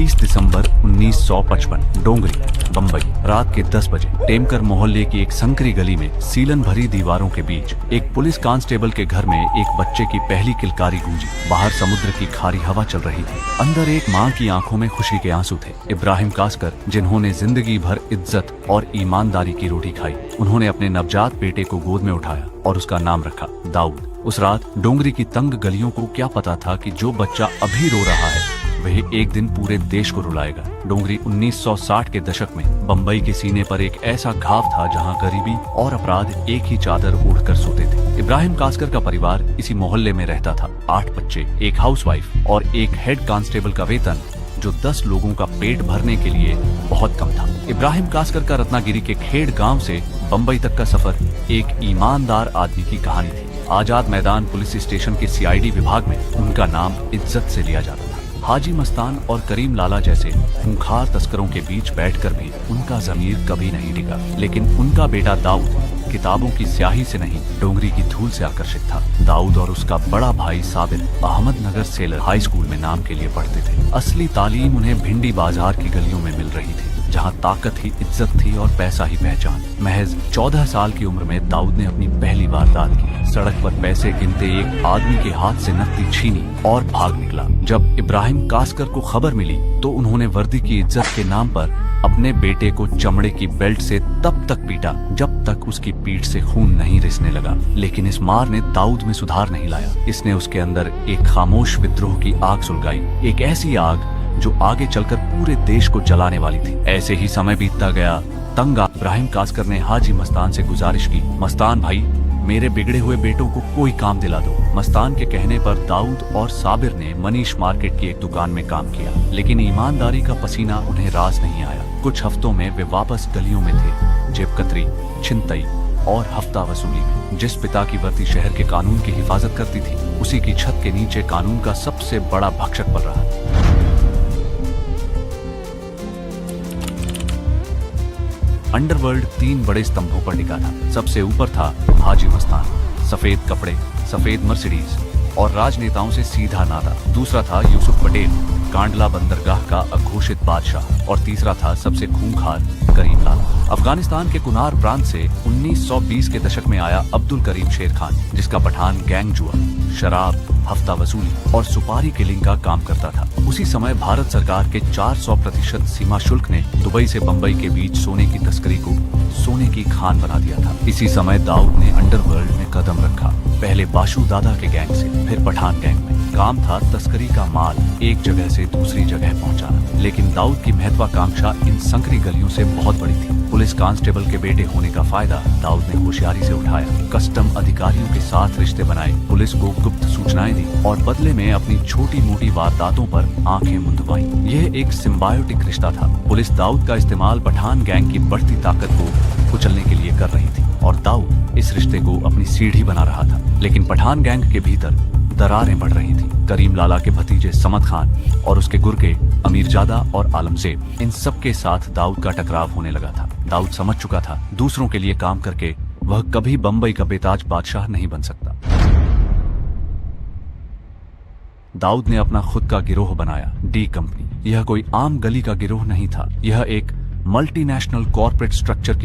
20 दिसंबर 1955 डोंगरी, बम्बई। रात के 10 बजे टेमकर मोहल्ले की एक संकरी गली में सीलन भरी दीवारों के बीच एक पुलिस कांस्टेबल के घर में एक बच्चे की पहली किलकारी गूंजी। बाहर समुद्र की खारी हवा चल रही थी। अंदर एक माँ की आंखों में खुशी के आंसू थे। इब्राहिम कासकर, जिन्होंने जिंदगी भर इज्जत और ईमानदारी की रोटी खाई, उन्होंने अपने नवजात बेटे को गोद में उठाया और उसका नाम रखा दाऊद। उस रात डोंगरी की तंग गलियों को क्या पता था कि जो बच्चा अभी रो रहा है वह एक दिन पूरे देश को रुलाएगा। डोंगरी 1960 के दशक में बंबई के सीने पर एक ऐसा घाव था जहां गरीबी और अपराध एक ही चादर ओढ़कर सोते थे। इब्राहिम कासकर का परिवार इसी मोहल्ले में रहता था। 8 बच्चे, एक हाउसवाइफ और एक हेड कांस्टेबल का वेतन, जो 10 लोगों का पेट भरने के लिए बहुत कम था। इब्राहिम कासकर का रत्नागिरी के खेड़ गांव से बंबई तक का सफर एक ईमानदार आदमी की कहानी थी। आजाद मैदान पुलिस स्टेशन के सीआईडी विभाग में उनका नाम इज्जत से लिया जाता था। हाजी मस्तान और करीम लाला जैसे खूंखार तस्करों के बीच बैठकर भी उनका जमीर कभी नहीं टिका। लेकिन उनका बेटा दाऊद किताबों की स्याही से नहीं, डोंगरी की धूल से आकर्षित था। दाऊद और उसका बड़ा भाई Sabir Ahmednagar seller high school में नाम के लिए पढ़ते थे। असली तालीम उन्हें भिंडी बाजार की गलियों में मिल रही थी, जहां ताकत ही इज्जत थी और पैसा ही पहचान। महज 14 साल की उम्र में दाऊद ने अपनी पहली वारदात की। सड़क पर पैसे गिनते एक आदमी के हाथ से नकदी छीनी और भाग निकला। जब इब्राहिम कासकर को खबर मिली तो उन्होंने वर्दी की इज्जत के नाम पर अपने बेटे को चमड़े की बेल्ट से तब तक पीटा जब तक उसकी पीठ से खून नहीं रिसने लगा। लेकिन इस मार ने दाऊद में सुधार नहीं लाया। इसने उसके अंदर एक खामोश विद्रोह की आग सुलगाई, एक ऐसी आग जो आगे चलकर पूरे देश को जलाने वाली थी। ऐसे ही समय बीतता गया। तंग इब्राहिम कासकर ने हाजी मस्तान से गुजारिश की, मस्तान भाई, मेरे बिगड़े हुए बेटों को कोई काम दिला दो। मस्तान के कहने पर दाऊद और साबिर ने मनीष मार्केट की एक दुकान में काम किया, लेकिन ईमानदारी का पसीना उन्हें रास नहीं आया। कुछ हफ्तों में वे वापस गलियों में थे, जेबकतरी, छिनतई और हफ्ता वसूली में। जिस पिता की वर्दी शहर के कानून की हिफाजत करती थी, उसी की छत के नीचे कानून का सबसे बड़ा भक्षक पल रहा। अंडरवर्ल्ड 3 बड़े स्तंभों पर टिका था। सबसे ऊपर था हाजी मस्तान, सफेद कपड़े, सफेद मर्सिडीज और राजनेताओं से सीधा नाता। दूसरा था यूसुफ पटेल, कांडला बंदरगाह का अघोषित बादशाह। और तीसरा था सबसे खूंखार करीम लाला, अफगानिस्तान के कुनार प्रांत से 1920 के दशक में आया अब्दुल करीम शेर खान, जिसका पठान गैंग जुआ, शराब, हफ्ता वसूली और सुपारी किलिंग का काम करता था। उसी समय भारत सरकार के 400% सीमा शुल्क ने दुबई से बंबई के बीच सोने की तस्करी को सोने की खान बना दिया था। इसी समय दाऊद ने अंडरवर्ल्ड में कदम रखा, पहले बाशु दादा के गैंग से, फिर पठान गैंग में। काम था तस्करी का माल एक जगह से दूसरी जगह पहुंचाना। लेकिन दाऊद की महत्वाकांक्षा इन संकरी गलियों से बहुत बड़ी थी। पुलिस कांस्टेबल के बेटे होने का फायदा दाऊद ने होशियारी से उठाया। कस्टम अधिकारियों के साथ रिश्ते बनाए, पुलिस को गुप्त सूचनाएं दी और बदले में अपनी छोटी मोटी वारदातों पर आंखें मुंदवाई। यह एक सिम्बायोटिक रिश्ता था। पुलिस दाऊद का इस्तेमाल पठान गैंग की बढ़ती ताकत को कुचलने के लिए कर रही थी और दाऊद इस रिश्ते को अपनी सीढ़ी बना रहा था। लेकिन पठान गैंग के भीतर दरारें बढ़ रही थी। करीम लाला के भतीजे समद खान और उसके गुर्गे अमीरजादा और आलमजेब, इन सब के साथ दाऊद का टकराव होने लगा था। दाऊद समझ चुका था, दूसरों के लिए काम करके वह कभी बंबई का बेताज बादशाह नहीं बन सकता। दाऊद ने अपना खुद का गिरोह बनाया, डी कंपनी। यह कोई आम गली का गिरोह नहीं था, यह एक मल्टीनेशनल कॉर्पोरेट स्ट्रक्चर की